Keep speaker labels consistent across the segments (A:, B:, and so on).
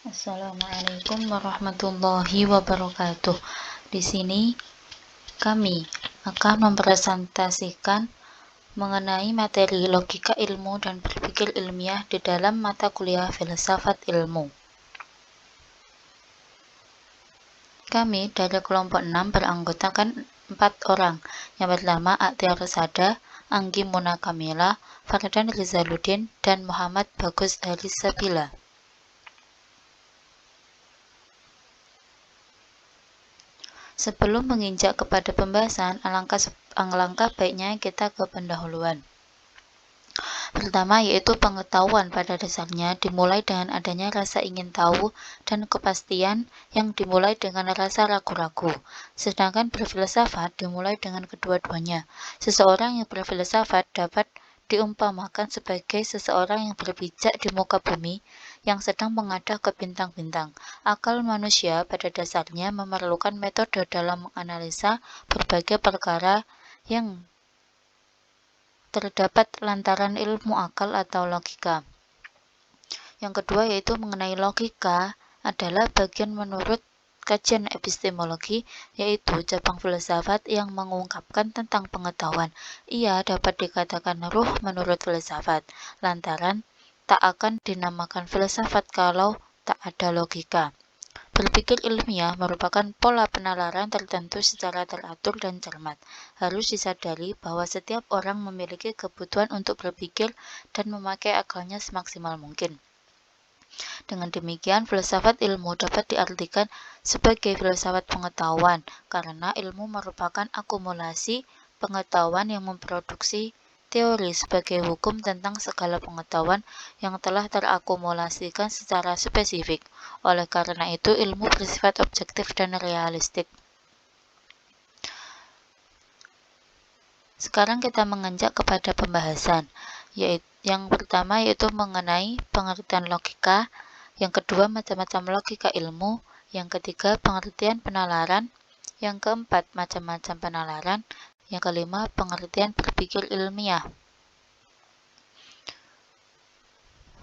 A: Assalamualaikum warahmatullahi wabarakatuh. Di sini kami akan mempresentasikan mengenai materi logika ilmu dan berpikir ilmiah di dalam mata kuliah filsafat ilmu. Kami dari kelompok 6 beranggotakan 4 orang. Yang pertama Aktiar Sada, Anggi Muna Kamila, Fardan Rizaluddin, dan Muhammad Bagus Harisabila. Sebelum menginjak kepada pembahasan, alangkah baiknya kita ke pendahuluan. Pertama, yaitu pengetahuan pada dasarnya dimulai dengan adanya rasa ingin tahu dan kepastian yang dimulai dengan rasa ragu-ragu. Sedangkan berfilsafat dimulai dengan kedua-duanya. Seseorang yang berfilsafat dapat diumpamakan sebagai seseorang yang berpijak di muka bumi yang sedang mengadah ke bintang-bintang. Akal manusia pada dasarnya memerlukan metode dalam menganalisa berbagai perkara yang terdapat lantaran ilmu akal atau logika. Yang kedua yaitu mengenai logika adalah bagian menurut kajian epistemologi, yaitu cabang filsafat yang mengungkapkan tentang pengetahuan. Ia dapat dikatakan ruh menurut filsafat, lantaran tak akan dinamakan filsafat kalau tak ada logika. Berpikir ilmiah merupakan pola penalaran tertentu secara teratur dan cermat. Harus disadari bahwa setiap orang memiliki kebutuhan untuk berpikir dan memakai akalnya semaksimal mungkin. Dengan demikian, filsafat ilmu dapat diartikan sebagai filsafat pengetahuan, karena ilmu merupakan akumulasi pengetahuan yang memproduksi teori sebagai hukum tentang segala pengetahuan yang telah terakumulasikan secara spesifik. Oleh karena itu, ilmu bersifat objektif dan realistik. Sekarang kita menginjak kepada pembahasan, yang pertama yaitu mengenai pengertian logika, yang kedua macam-macam logika ilmu, yang ketiga pengertian penalaran, yang keempat macam-macam penalaran, yang kelima pengertian berpikir ilmiah.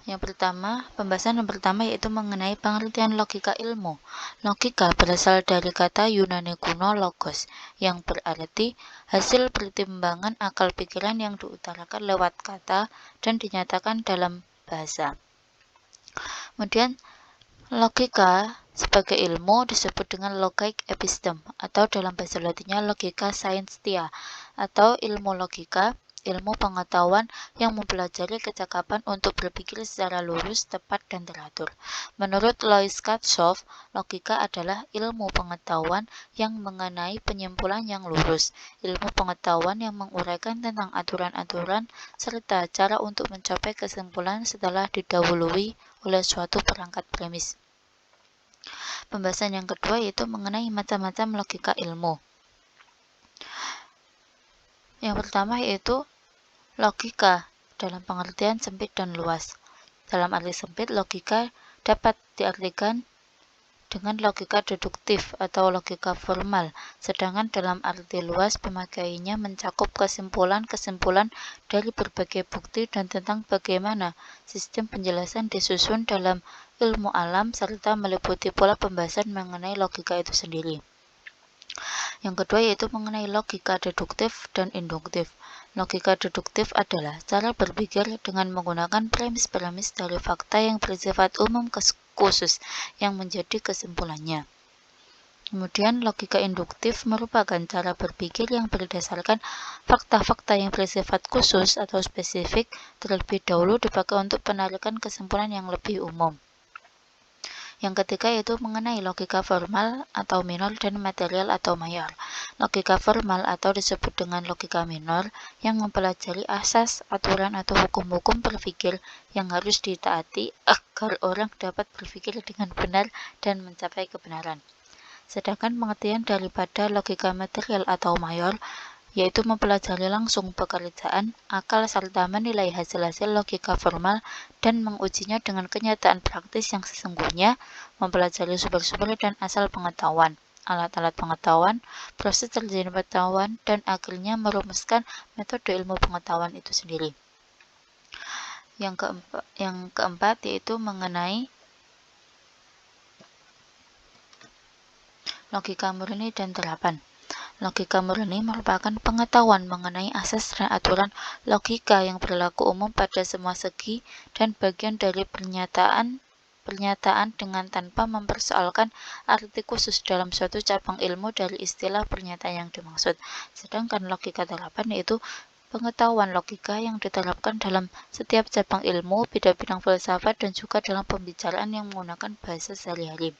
A: Pembahasan yang pertama yaitu mengenai pengertian logika ilmu. Logika berasal dari kata Yunani kuno logos, yang berarti hasil pertimbangan akal pikiran yang diutarakan lewat kata dan dinyatakan dalam bahasa. Kemudian, logika sebagai ilmu disebut dengan logic epistem, atau dalam bahasa Latinnya logika scientia, atau ilmu logika, ilmu pengetahuan yang mempelajari kecakapan untuk berpikir secara lurus, tepat, dan teratur. Menurut Louis Katzoff, logika adalah ilmu pengetahuan yang mengenai penyimpulan yang lurus, ilmu pengetahuan yang menguraikan tentang aturan-aturan, serta cara untuk mencapai kesimpulan setelah didahului oleh suatu perangkat premis. Pembahasan yang kedua yaitu mengenai macam-macam logika ilmu. Yang pertama yaitu logika dalam pengertian sempit dan luas. Dalam arti sempit, logika dapat diartikan dengan logika deduktif atau logika formal, sedangkan dalam arti luas pemakaiannya mencakup kesimpulan-kesimpulan dari berbagai bukti dan tentang bagaimana sistem penjelasan disusun dalam ilmu alam, serta meliputi pula pembahasan mengenai logika itu sendiri. Yang kedua yaitu mengenai logika deduktif dan induktif. Logika deduktif adalah cara berpikir dengan menggunakan premis-premis dari fakta yang bersifat umum khusus yang menjadi kesimpulannya. Kemudian logika induktif merupakan cara berpikir yang berdasarkan fakta-fakta yang bersifat khusus atau spesifik terlebih dahulu dipakai untuk penarikan kesimpulan yang lebih umum. Yang ketiga yaitu mengenai logika formal atau minor dan material atau mayor. Logika formal atau disebut dengan logika minor yang mempelajari asas, aturan atau hukum-hukum berpikir yang harus ditaati agar orang dapat berpikir dengan benar dan mencapai kebenaran. Sedangkan pengertian daripada logika material atau mayor yaitu mempelajari langsung pekerjaan akal serta menilai hasil-hasil logika formal dan mengujinya dengan kenyataan praktis yang sesungguhnya, mempelajari sumber-sumber dan asal pengetahuan, alat-alat pengetahuan, proses terjadinya pengetahuan, dan akhirnya merumuskan metode ilmu pengetahuan itu sendiri. Yang keempat yaitu mengenai Logika murni dan terapan. Logika murni merupakan pengetahuan mengenai asas dan aturan logika yang berlaku umum pada semua segi dan bagian dari pernyataan dengan tanpa mempersoalkan arti khusus dalam suatu cabang ilmu dari istilah pernyataan yang dimaksud. Sedangkan logika terapan yaitu pengetahuan logika yang diterapkan dalam setiap cabang ilmu, bidang-bidang filsafat, dan juga dalam pembicaraan yang menggunakan bahasa sehari-hari.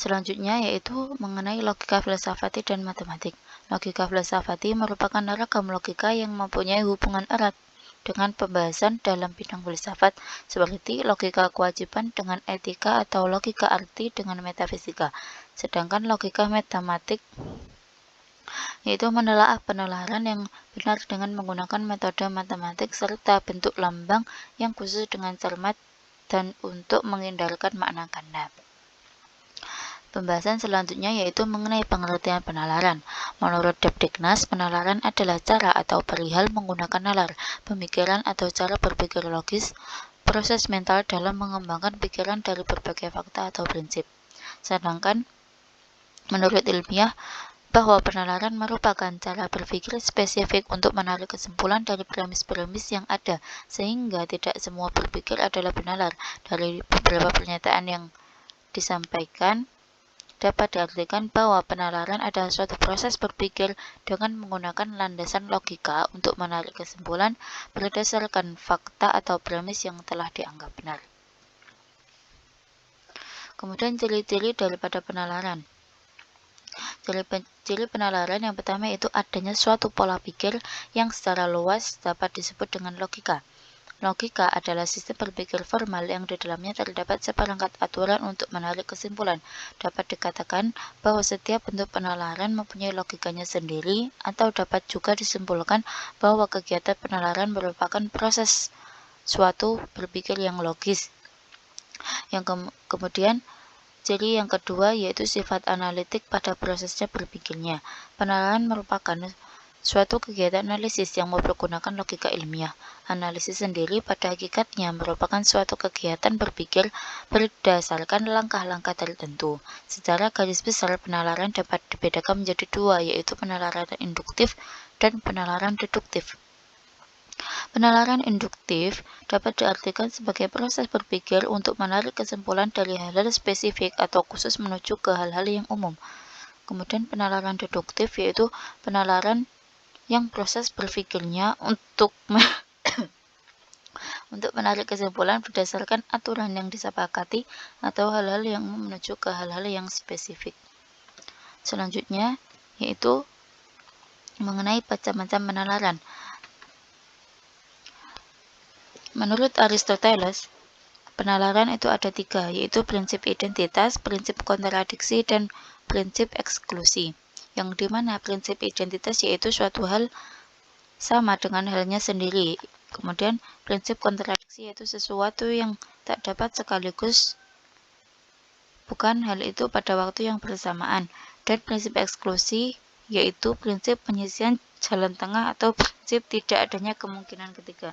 A: Selanjutnya yaitu mengenai logika filsafati dan matematik. Logika filsafati merupakan ragam logika yang mempunyai hubungan erat dengan pembahasan dalam bidang filsafat, seperti logika kewajiban dengan etika atau logika arti dengan metafisika. Sedangkan logika matematik yaitu menelaah penalaran yang benar dengan menggunakan metode matematik serta bentuk lambang yang khusus dengan cermat dan untuk menghindarkan makna ganda. Pembahasan selanjutnya yaitu mengenai pengertian penalaran. Menurut Debdeknas, penalaran adalah cara atau perihal menggunakan nalar, pemikiran atau cara berpikir logis, proses mental dalam mengembangkan pikiran dari berbagai fakta atau prinsip. Sedangkan menurut ilmiah, bahwa penalaran merupakan cara berpikir spesifik untuk menarik kesimpulan dari premis-premis yang ada, sehingga tidak semua berpikir adalah benalar. Dari beberapa pernyataan yang disampaikan, dapat diartikan bahwa penalaran adalah suatu proses berpikir dengan menggunakan landasan logika untuk menarik kesimpulan berdasarkan fakta atau premis yang telah dianggap benar. Kemudian ciri-ciri daripada penalaran. Ciri penalaran yang pertama itu adanya suatu pola pikir yang secara luas dapat disebut dengan logika. Logika adalah sistem berpikir formal yang di dalamnya terdapat seperangkat aturan untuk menarik kesimpulan. Dapat dikatakan bahwa setiap bentuk penalaran mempunyai logikanya sendiri, atau dapat juga disimpulkan bahwa kegiatan penalaran merupakan proses suatu berpikir yang logis. Kemudian ciri yang kedua yaitu sifat analitik pada prosesnya berpikirnya. Penalaran merupakan suatu kegiatan analisis yang mempergunakan logika ilmiah. Analisis sendiri pada hakikatnya merupakan suatu kegiatan berpikir berdasarkan langkah-langkah tertentu. Secara garis besar, penalaran dapat dibedakan menjadi dua, yaitu penalaran induktif dan penalaran deduktif. Penalaran induktif dapat diartikan sebagai proses berpikir untuk menarik kesimpulan dari hal-hal spesifik atau khusus menuju ke hal-hal yang umum. Kemudian penalaran deduktif yaitu penalaran yang proses berpikirnya untuk menarik kesimpulan berdasarkan aturan yang disepakati atau hal-hal yang menuju ke hal-hal yang spesifik. Selanjutnya yaitu mengenai macam-macam penalaran. Menurut Aristoteles, penalaran itu ada tiga, yaitu prinsip identitas, prinsip kontradiksi, dan prinsip eksklusi. Yang dimana prinsip identitas yaitu suatu hal sama dengan halnya sendiri. Kemudian prinsip kontradiksi yaitu sesuatu yang tak dapat sekaligus bukan hal itu pada waktu yang bersamaan. Dan prinsip eksklusi yaitu prinsip penyisian jalan tengah atau prinsip tidak adanya kemungkinan ketiga.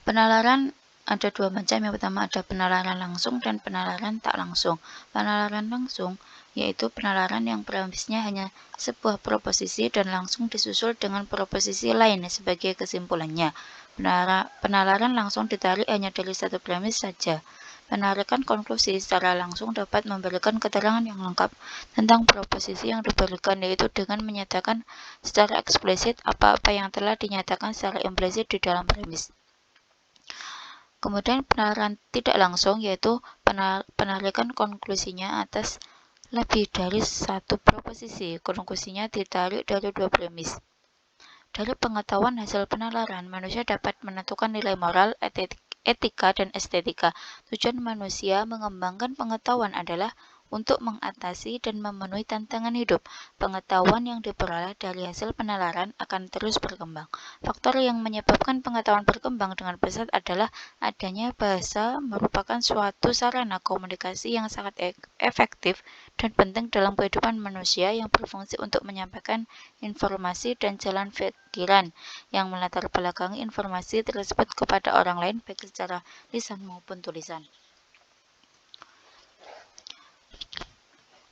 A: Penalaran ada dua macam. Yang pertama ada penalaran langsung dan penalaran tak langsung. Penalaran langsung yaitu penalaran yang premisnya hanya sebuah proposisi dan langsung disusul dengan proposisi lain sebagai kesimpulannya. Penalaran langsung ditarik hanya dari satu premis saja. Penarikan konklusi secara langsung dapat memberikan keterangan yang lengkap tentang proposisi yang diberikan, yaitu dengan menyatakan secara eksplisit apa-apa yang telah dinyatakan secara implisit di dalam premis. Kemudian penalaran tidak langsung yaitu penarikan konklusinya atas lebih dari satu proposisi. Konklusinya ditarik dari dua premis. Dari pengetahuan hasil penalaran, manusia dapat menentukan nilai moral, etika, dan estetika. Tujuan manusia mengembangkan pengetahuan adalah untuk mengatasi dan memenuhi tantangan hidup. Pengetahuan yang diperoleh dari hasil penalaran akan terus berkembang. Faktor yang menyebabkan pengetahuan berkembang dengan pesat adalah adanya bahasa merupakan suatu sarana komunikasi yang sangat efektif dan penting dalam kehidupan manusia yang berfungsi untuk menyampaikan informasi dan jalan pikiran yang melatar belakangi informasi tersebut kepada orang lain baik secara lisan maupun tulisan.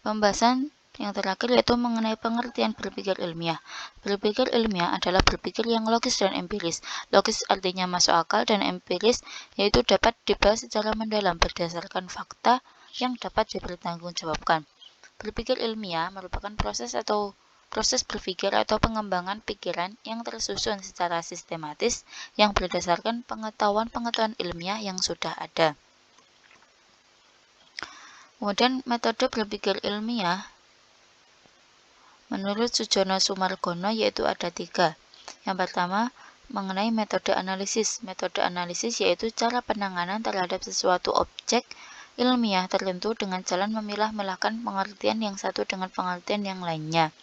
A: Pembahasan yang terakhir yaitu mengenai pengertian berpikir ilmiah. Berpikir ilmiah adalah berpikir yang logis dan empiris. Logis artinya masuk akal dan empiris yaitu dapat dibahas secara mendalam berdasarkan fakta yang dapat dipertanggungjawabkan. Berpikir ilmiah merupakan proses berpikir atau pengembangan pikiran yang tersusun secara sistematis yang berdasarkan pengetahuan ilmiah yang sudah ada. Kemudian metode berpikir ilmiah menurut Sujono Sumargono yaitu ada 3. Yang pertama mengenai metode analisis. Metode analisis yaitu cara penanganan terhadap sesuatu objek ilmiah tertentu dengan jalan memilah-milahkan pengertian yang satu dengan pengertian yang lainnya.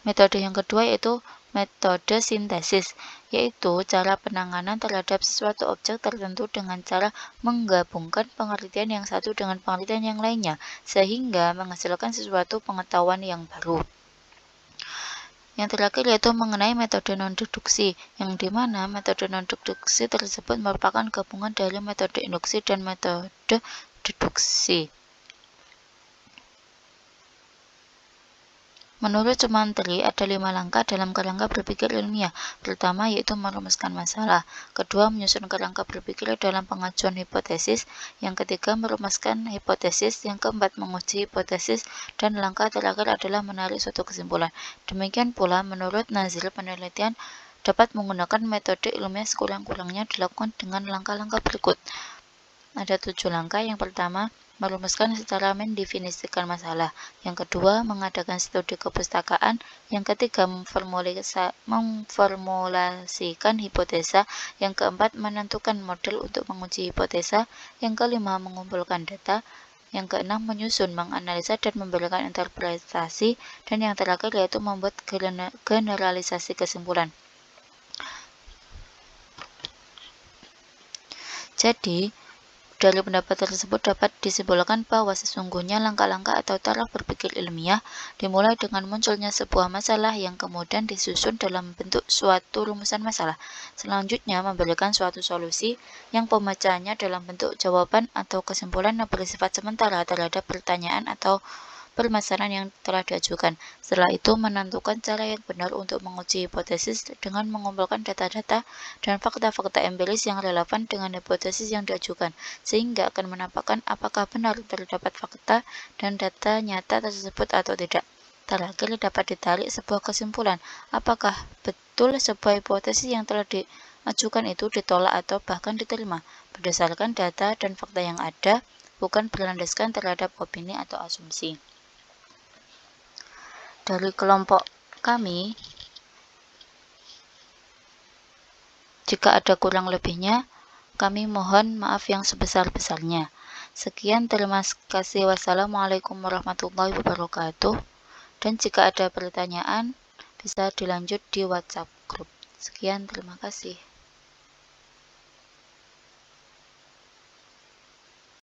A: Metode yang kedua yaitu metode sintesis, yaitu cara penanganan terhadap sesuatu objek tertentu dengan cara menggabungkan pengertian yang satu dengan pengertian yang lainnya, sehingga menghasilkan sesuatu pengetahuan yang baru. Yang terakhir yaitu mengenai metode non-deduksi, yang dimana metode non-deduksi tersebut merupakan gabungan dari metode induksi dan metode deduksi. Menurut Sumantri, ada 5 langkah dalam kerangka berpikir ilmiah. Pertama, yaitu merumuskan masalah. Kedua, menyusun kerangka berpikir dalam pengajuan hipotesis. Yang ketiga, merumuskan hipotesis. Yang keempat, menguji hipotesis. Dan langkah terakhir adalah menarik suatu kesimpulan. Demikian pula, menurut Nazir, penelitian dapat menggunakan metode ilmiah sekurang-kurangnya dilakukan dengan langkah-langkah berikut. Ada 7 langkah. Yang pertama, merumuskan secara mendefinisikan masalah. Yang kedua, mengadakan studi kepustakaan. Yang ketiga, memformulasikan hipotesa. Yang keempat, menentukan model untuk menguji hipotesa. Yang kelima, mengumpulkan data. Yang keenam, menyusun, menganalisa, dan memberikan interpretasi. Dan yang terakhir yaitu membuat generalisasi kesimpulan. Jadi, dari pendapat tersebut dapat disimpulkan bahwa sesungguhnya langkah-langkah atau cara berpikir ilmiah dimulai dengan munculnya sebuah masalah yang kemudian disusun dalam bentuk suatu rumusan masalah. Selanjutnya memberikan suatu solusi yang pemecahannya dalam bentuk jawaban atau kesimpulan yang bersifat sementara terhadap pertanyaan atau permasalahan yang telah diajukan. Setelah itu menentukan cara yang benar untuk menguji hipotesis dengan mengumpulkan data-data dan fakta-fakta empiris yang relevan dengan hipotesis yang diajukan, sehingga akan menampakkan apakah benar terdapat fakta dan data nyata tersebut atau tidak. Terakhir dapat ditarik sebuah kesimpulan, apakah betul sebuah hipotesis yang telah diajukan itu ditolak atau bahkan diterima, berdasarkan data dan fakta yang ada, bukan berlandaskan terhadap opini atau asumsi. Dari kelompok kami, jika ada kurang lebihnya, kami mohon maaf yang sebesar-besarnya. Sekian, terima kasih. Wassalamualaikum warahmatullahi wabarakatuh. Dan jika ada pertanyaan, bisa dilanjut di WhatsApp grup. Sekian, terima kasih.